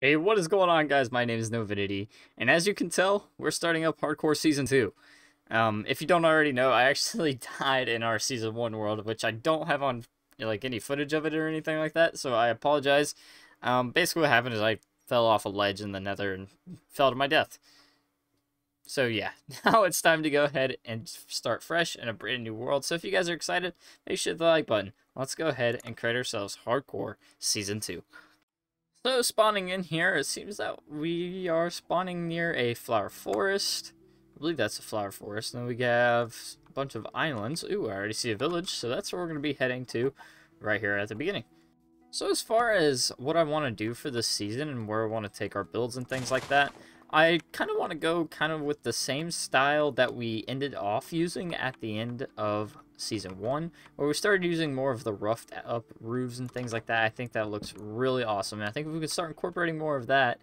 Hey, what is going on, guys? My name is Novenady, and as you can tell, we're starting up Hardcore Season 2. If you don't already know, I actually died in our Season 1 world, which I don't have on, like, any footage of it or anything like that, so I apologize. Basically what happened is I fell off a ledge in the nether and fell to my death. So yeah, now it's time to go ahead and start fresh in a brand new world. So if you guys are excited, make sure to hit the like button. Let's go ahead and create ourselves Hardcore Season 2. So spawning in here, it seems that we are spawning near a flower forest. I believe that's a flower forest. And then we have a bunch of islands. Ooh, I already see a village, so that's where we're going to be heading to right here at the beginning. So as far as what I want to do for this season and where I want to take our builds and things like that, I kind of want to go kind of with the same style that we ended off using at the end of Season 1, where we started using more of the roughed up roofs and things like that. I think that looks really awesome, and I think if we can start incorporating more of that,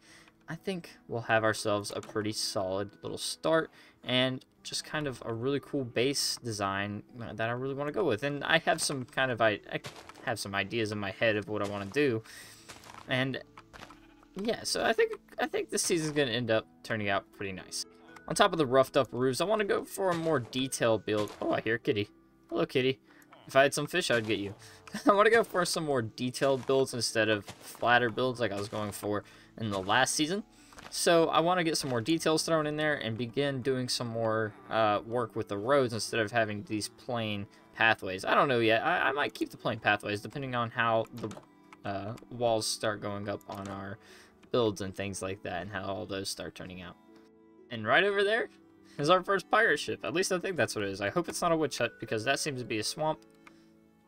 I think we'll have ourselves a pretty solid little start, and just kind of a really cool base design that I really want to go with. And I have some kind of, I have some ideas in my head of what I want to do, and yeah, so I think this season's gonna end up turning out pretty nice. On top of the roughed up roofs, I want to go for a more detailed build. Oh, I hear a kitty. Hello, kitty. If I had some fish, I'd get you. I want to go for some more detailed builds instead of flatter builds like I was going for in the last season. So I want to get some more details thrown in there and begin doing some more work with the roads instead of having these plain pathways. I don't know yet. I might keep the plain pathways depending on how the walls start going up on our builds and things like that and how all those start turning out. And right over there is our first pirate ship. At least I think that's what it is. I hope it's not a witch hut because that seems to be a swamp.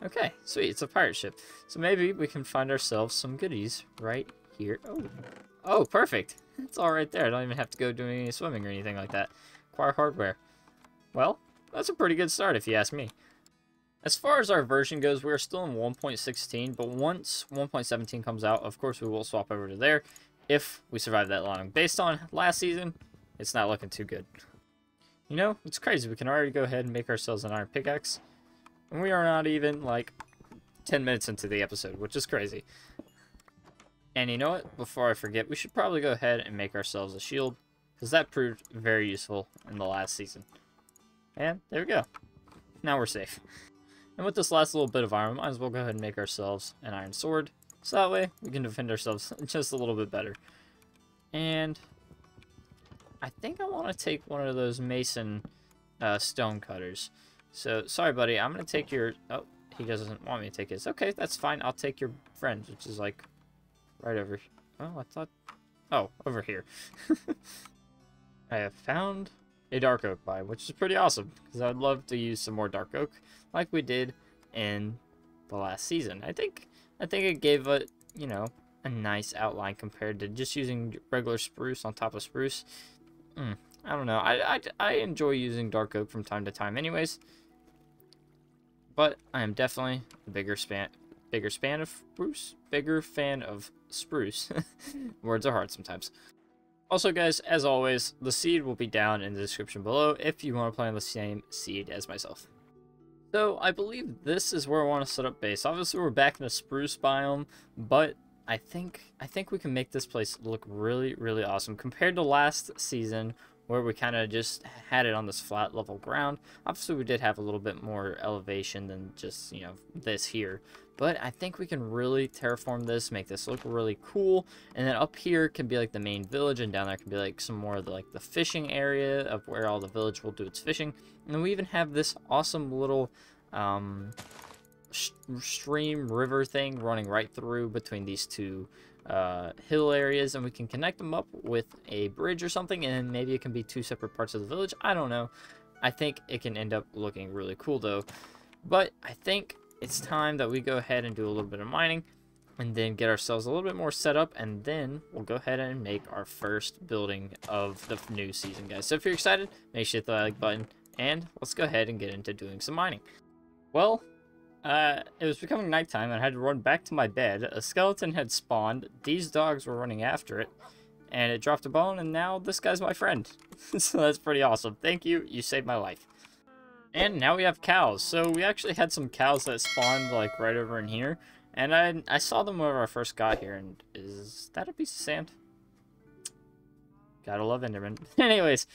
Okay, sweet. It's a pirate ship. So maybe we can find ourselves some goodies right here. Oh, perfect. It's all right there. I don't even have to go doing any swimming or anything like that. Acquire hardware. Well, that's a pretty good start if you ask me. As far as our version goes, we're still in 1.16, but once 1.17 comes out, of course we will swap over to there if we survive that long. Based on last season, it's not looking too good. You know, it's crazy. We can already go ahead and make ourselves an iron pickaxe, and we are not even, like, 10 minutes into the episode, which is crazy. And you know what? Before I forget, we should probably go ahead and make ourselves a shield, because that proved very useful in the last season. And there we go. Now we're safe. And with this last little bit of iron, we might as well go ahead and make ourselves an iron sword. So that way, we can defend ourselves just a little bit better. And I think I want to take one of those mason stone cutters. So, sorry, buddy. I'm going to take your... Oh, he doesn't want me to take his. Okay, that's fine. I'll take your friend, which is, like, right over... Oh, I thought... Oh, over here. I have found a dark oak biome, which is pretty awesome, because I'd love to use some more dark oak like we did in the last season. I think it gave it, you know, a nice outline compared to just using regular spruce on top of spruce. I don't know. I enjoy using dark oak from time to time anyways, but I am definitely a bigger fan of spruce. Words are hard sometimes. Also, guys, as always, the seed will be down in the description below if you want to play on the same seed as myself. So, I believe this is where I want to set up base. Obviously, we're back in the spruce biome, but I think we can make this place look really, really awesome. Compared to last season, where we kind of just had it on this flat level ground. Obviously, we did have a little bit more elevation than just, you know, this here. But I think we can really terraform this, make this look really cool. And then up here can be like the main village, and down there can be like some more of the, like the fishing area of where all the village will do its fishing. And then we even have this awesome little stream river thing running right through between these two hill areas, and we can connect them up with a bridge or something, and maybe it can be two separate parts of the village. I don't know. I think it can end up looking really cool though. But I think it's time that we go ahead and do a little bit of mining and then get ourselves a little bit more set up, and then we'll go ahead and make our first building of the new season, guys. So if you're excited, make sure to hit the like button, and let's go ahead and get into doing some mining. Well, it was becoming nighttime and I had to run back to my bed. A skeleton had spawned, these dogs were running after it, and it dropped a bone, and now this guy's my friend. So that's pretty awesome. Thank you, you saved my life. And now we have cows. So we actually had some cows that spawned like right over in here, And I saw them whenever I first got here, and is that a piece of sand? Gotta love Enderman. Anyways,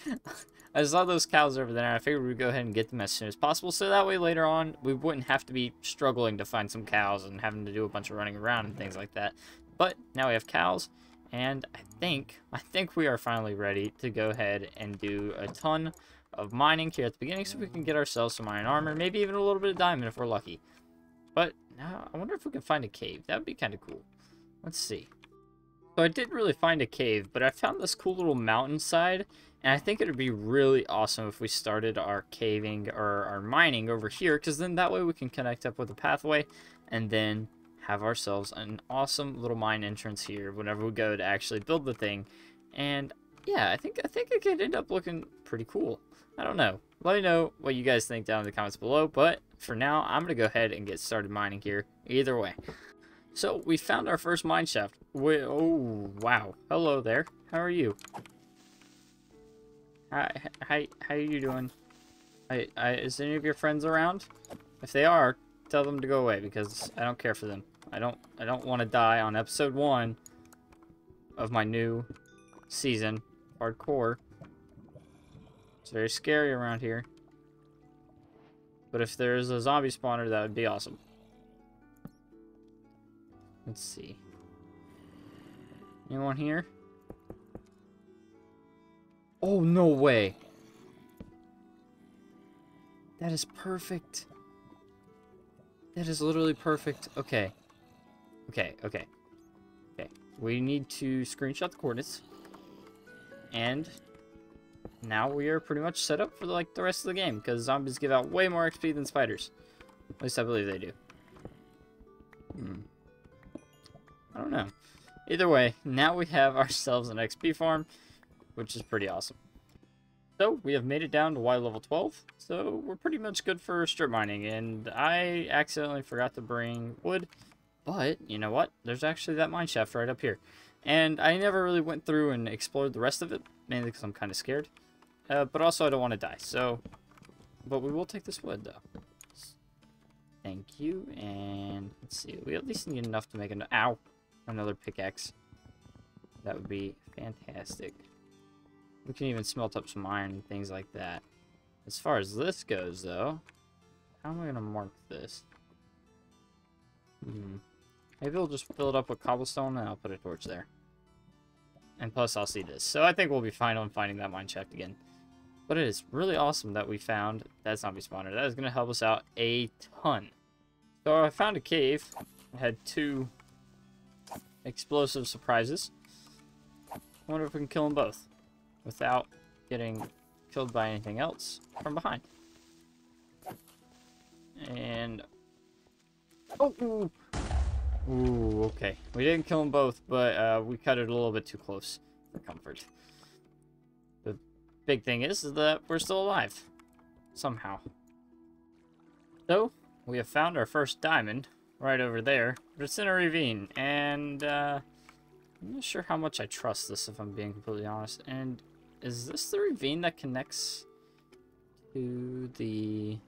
I saw those cows over there, and I figured we'd go ahead and get them as soon as possible, so that way later on, we wouldn't have to be struggling to find some cows and having to do a bunch of running around and things like that. But now we have cows, and I think we are finally ready to go ahead and do a ton of mining here at the beginning, so we can get ourselves some iron armor, maybe even a little bit of diamond if we're lucky. But now, I wonder if we can find a cave. That would be kind of cool. Let's see. So I didn't really find a cave, but I found this cool little mountainside, and I think it would be really awesome if we started our caving or our mining over here, because then that way we can connect up with a pathway, and then have ourselves an awesome little mine entrance here whenever we go to actually build the thing. And yeah, I think it could end up looking pretty cool. I don't know. Let me know what you guys think down in the comments below, but for now, I'm going to go ahead and get started mining here either way. So, we found our first mine shaft. Oh, wow. Hello there. How are you? Hi, how are you doing? Is any of your friends around? If they are, tell them to go away, because I don't care for them. I don't want to die on episode 1 of my new season, hardcore. It's very scary around here. But if there's a zombie spawner, that would be awesome. Let's see. Anyone here? Oh, no way. That is perfect. That is literally perfect. Okay. Okay. We need to screenshot the coordinates. And now we are pretty much set up for like the rest of the game, because zombies give out way more XP than spiders. At least I believe they do. I don't know. Either way, now we have ourselves an XP farm, which is pretty awesome. So, we have made it down to Y level 12, so we're pretty much good for strip mining, and I accidentally forgot to bring wood, but you know what? There's actually that mine shaft right up here. And I never really went through and explored the rest of it, mainly because I'm kind of scared. But also I don't want to die, so... But we will take this wood, though. Thank you, and let's see. We at least need enough to make another pickaxe. That would be fantastic. We can even smelt up some iron and things like that. As far as this goes, though, how am I going to mark this? Maybe we'll just fill it up with cobblestone and I'll put a torch there. And plus I'll see this. So I think we'll be fine on finding that mine shaft again. But it is really awesome that we found that zombie spawner. That is going to help us out a ton. So I found a cave. I had 2 explosive surprises. I wonder if we can kill them both without getting killed by anything else from behind. And... oh! Ooh, okay. We didn't kill them both, but we cut it a little bit too close for comfort. The big thing is that we're still alive. Somehow. So, we have found our first diamond right over there. But it's in a ravine, and I'm not sure how much I trust this, if I'm being completely honest. And is this the ravine that connects to the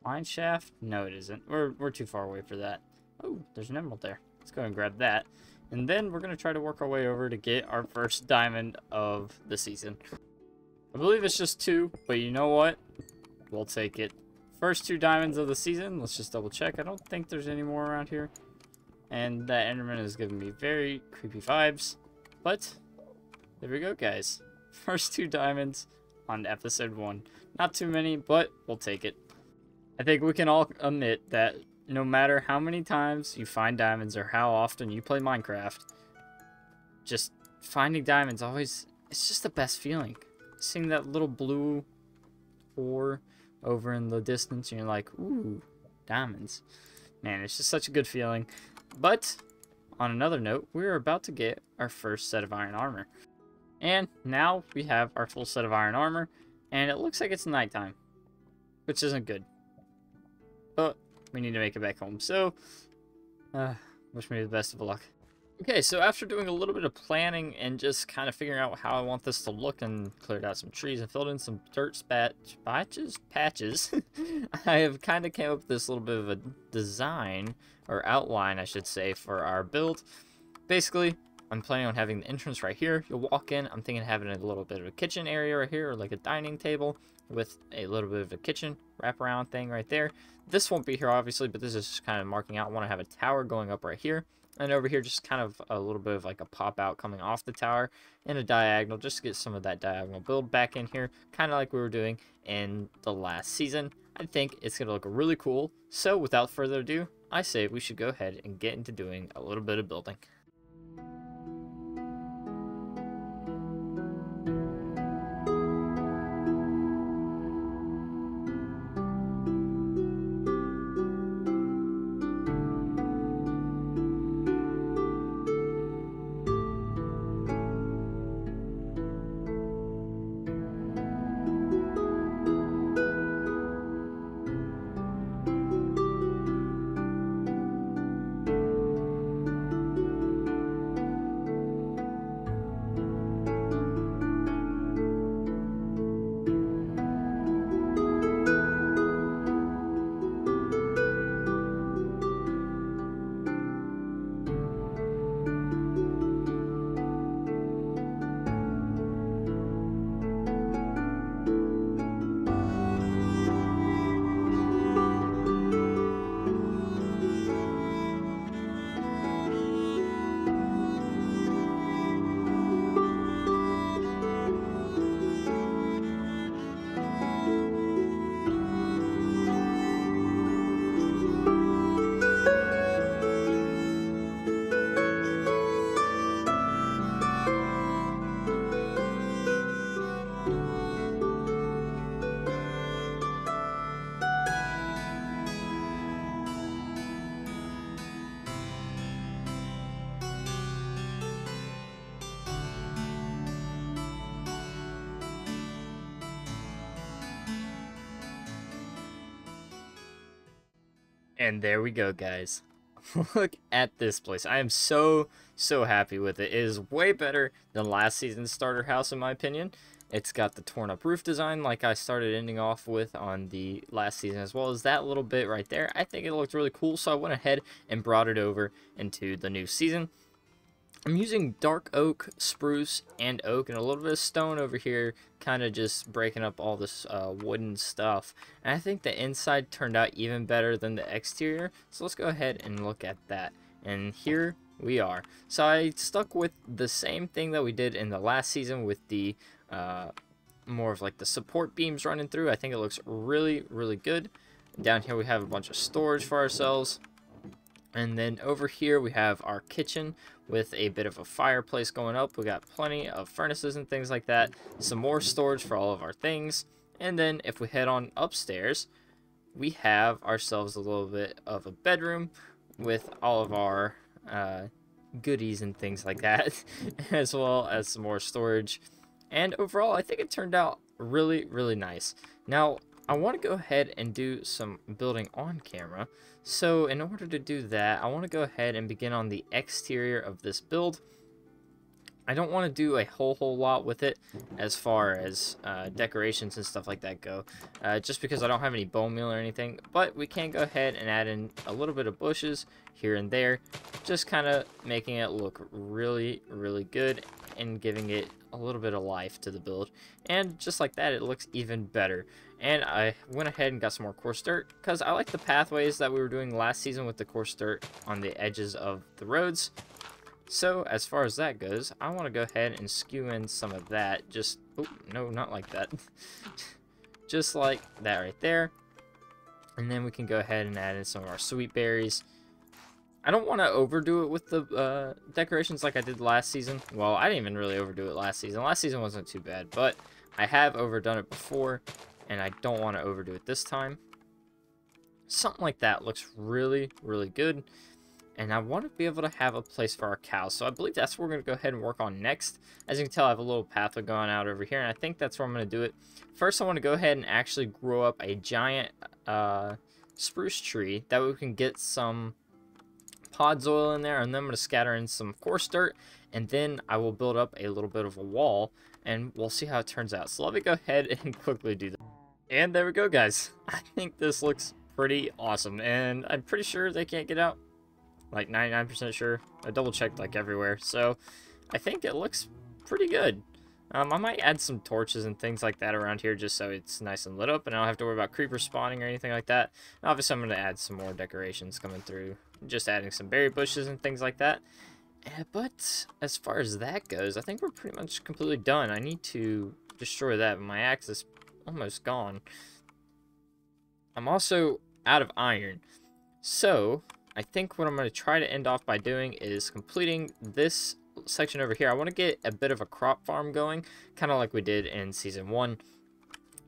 mine shaft? No, it isn't. We're too far away for that. Oh, there's an emerald there. Let's go and grab that. And then we're going to try to work our way over to get our first diamond of the season. I believe it's just 2, but you know what? We'll take it. First 2 diamonds of the season. Let's just double check. I don't think there's any more around here. And that Enderman is giving me very creepy vibes. But there we go, guys. First 2 diamonds on episode 1. Not too many, but we'll take it. I think we can all admit that no matter how many times you find diamonds or how often you play Minecraft, just finding diamonds always, it's just the best feeling. Seeing that little blue ore over in the distance, and you're like, ooh, diamonds. Man, it's just such a good feeling. But, on another note, we're about to get our first set of iron armor. And now we have our full set of iron armor, and it looks like it's nighttime, which isn't good. But we need to make it back home, so wish me the best of luck. Okay, so after doing a little bit of planning and just kind of figuring out how I want this to look and cleared out some trees and filled in some dirt patches, I have kind of came up with this little bit of a design, or outline I should say, for our build. Basically, I'm planning on having the entrance right here. You'll walk in, I'm thinking of having a little bit of a kitchen area right here, or like a dining table with a little bit of a kitchen wraparound thing right there. This won't be here obviously, but this is just kind of marking out. I want to have a tower going up right here. And over here, just kind of a little bit of like a pop out coming off the tower and a diagonal, just to get some of that diagonal build back in here, kind of like we were doing in the last season. I think it's going to look really cool. So without further ado, I say we should go ahead and get into doing a little bit of building. And there we go, guys. Look at this place. I am so happy with it. It is way better than last season's starter house, in my opinion. It's got the torn up roof design like I started ending off with on the last season, as well as that little bit right there. I think it looked really cool, so I went ahead and brought it over into the new season. I'm using dark oak, spruce, and oak, and a little bit of stone over here, kind of just breaking up all this wooden stuff. And I think the inside turned out even better than the exterior, so let's go ahead and look at that. And here we are. So I stuck with the same thing that we did in the last season with the more of like the support beams running through. I think it looks really good. Down here we have a bunch of storage for ourselves. And then over here we have our kitchen with a bit of a fireplace going up. We got plenty of furnaces and things like that. Some more storage for all of our things. And then if we head on upstairs, we have ourselves a little bit of a bedroom with all of our goodies and things like that, as well as some more storage. And overall, I think it turned out really nice. Now, I want to go ahead and do some building on camera. So in order to do that, I want to go ahead and begin on the exterior of this build. I don't want to do a whole lot with it as far as decorations and stuff like that go, just because I don't have any bone meal or anything. But we can go ahead and add in a little bit of bushes here and there, just kind of making it look really good and giving it a little bit of life to the build. And just like that, it looks even better. And I went ahead and got some more coarse dirt because I like the pathways that we were doing last season with the coarse dirt on the edges of the roads. So as far as that goes, I want to go ahead and skew in some of that. Just, oh, no, not like that. Just like that right there. And then we can go ahead and add in some of our sweet berries. I don't want to overdo it with the decorations like I did last season. Well, I didn't even really overdo it last season. Last season wasn't too bad, but I have overdone it before, and I don't want to overdo it this time. Something like that looks really good. And I want to be able to have a place for our cows. So I believe that's what we're going to go ahead and work on next. As you can tell, I have a little pathway going out over here, and I think that's where I'm going to do it. First, I want to go ahead and actually grow up a giant spruce tree. That way we can get some soil in there, and then I'm going to scatter in some coarse dirt, and then I will build up a little bit of a wall, and we'll see how it turns out. So let me go ahead and quickly do that. And there we go, guys. I think this looks pretty awesome, and I'm pretty sure they can't get out. Like 99% sure. I double checked like everywhere, so I think it looks pretty good. I might add some torches and things like that around here just so it's nice and lit up and I don't have to worry about creepers spawning or anything like that. And obviously I'm going to add some more decorations coming through, just adding some berry bushes and things like that. But as far as that goes, I think we're pretty much completely done. I need to destroy that, but my axe is almost gone. I'm also out of iron, so I think what I'm going to try to end off by doing is completing this section over here. I want to get a bit of a crop farm going, kind of like we did in season 1,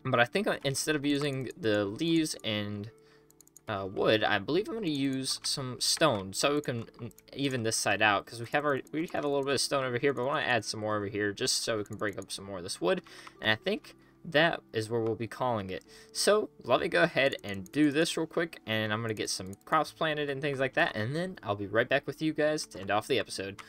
but I think instead of using the leaves and wood, I believe I'm going to use some stone so we can even this side out, because we have a little bit of stone over here, but I want to add some more over here just so we can break up some more of this wood, and I think that is where we'll be calling it. So let me go ahead and do this real quick, and I'm going to get some crops planted and things like that, and then I'll be right back with you guys to end off the episode.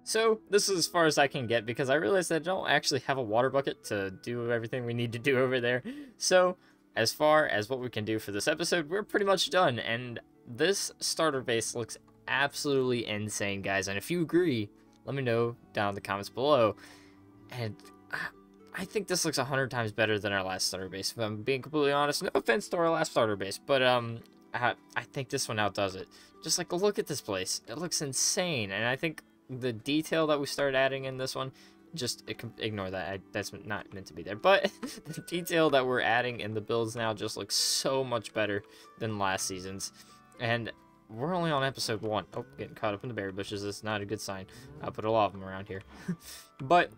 So this is as far as I can get because I realized that I don't actually have a water bucket to do everything we need to do over there. So as far as what we can do for this episode, we're pretty much done, and this starter base looks absolutely insane, guys, and if you agree, let me know down in the comments below. And I think this looks 100 times better than our last starter base, if I'm being completely honest. No offense to our last starter base, but I think this one outdoes it. Just like, look at this place. It looks insane, and I think the detail that we started adding in this one, just ignore that. That's not meant to be there. But the detail that we're adding in the builds now just looks so much better than last season's. And we're only on episode 1. Oh, getting caught up in the berry bushes. That's not a good sign. I'll put a lot of them around here. But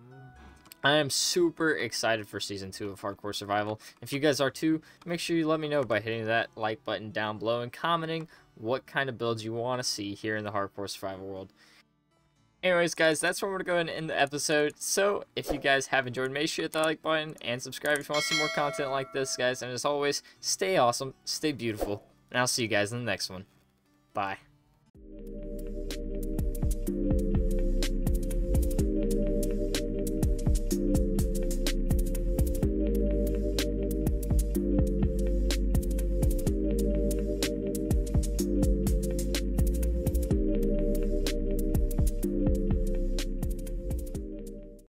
I am super excited for Season 2 of Hardcore Survival. If you guys are too, make sure you let me know by hitting that like button down below and commenting what kind of builds you want to see here in the Hardcore Survival world. Anyways, guys, that's where we're going to end the episode. So, if you guys have enjoyed, make sure you hit that like button and subscribe if you want some more content like this, guys. And as always, stay awesome, stay beautiful, and I'll see you guys in the next one. Bye.